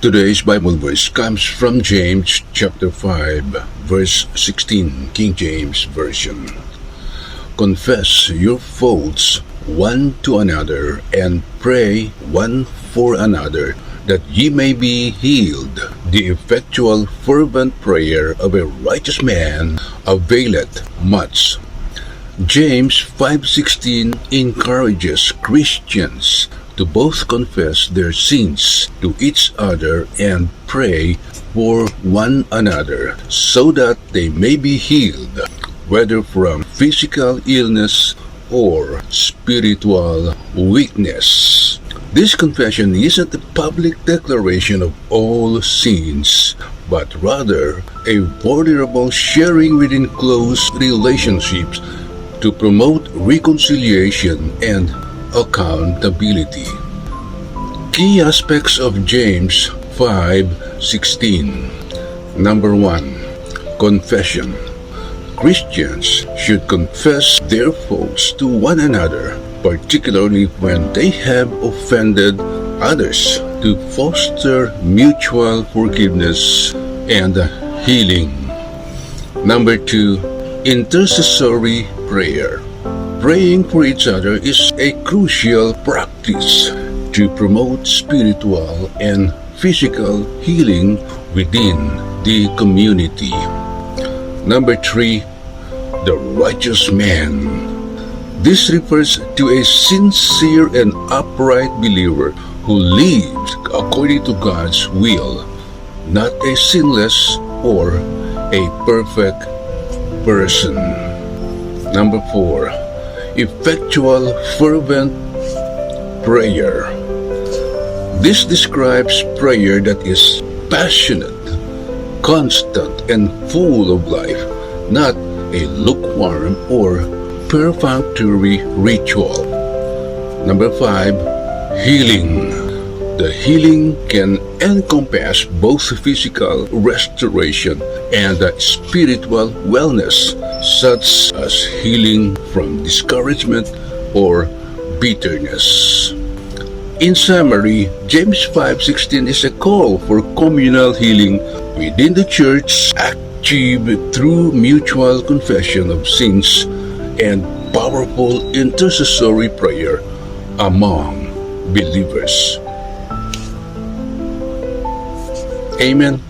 Today's Bible verse comes from James chapter 5, verse 16, King James Version. Confess your faults one to another and pray one for another that ye may be healed. The effectual fervent prayer of a righteous man availeth much. James 5:16 encourages Christians to both confess their sins to each other and pray for one another so that they may be healed, whether from physical illness or spiritual weakness. This confession isn't a public declaration of all sins, but rather a vulnerable sharing within close relationships to promote reconciliation and accountability. Key aspects of James 5:16. Number 1. Confession. Christians should confess their faults to one another, particularly when they have offended others, to foster mutual forgiveness and healing. Number 2. Intercessory prayer. Praying for each other is a crucial practice to promote spiritual and physical healing within the community. Number 3, the righteous man. This refers to a sincere and upright believer who lives according to God's will, not a sinless or a perfect person. Number 4, effectual fervent prayer. This describes prayer that is passionate, constant, and full of life, not a lukewarm or perfunctory ritual. Number 5, healing. The healing can encompass both physical restoration and spiritual wellness, such as healing from discouragement or bitterness. In summary, James 5:16 is a call for communal healing within the church, achieved through mutual confession of sins and powerful intercessory prayer among believers. Amen.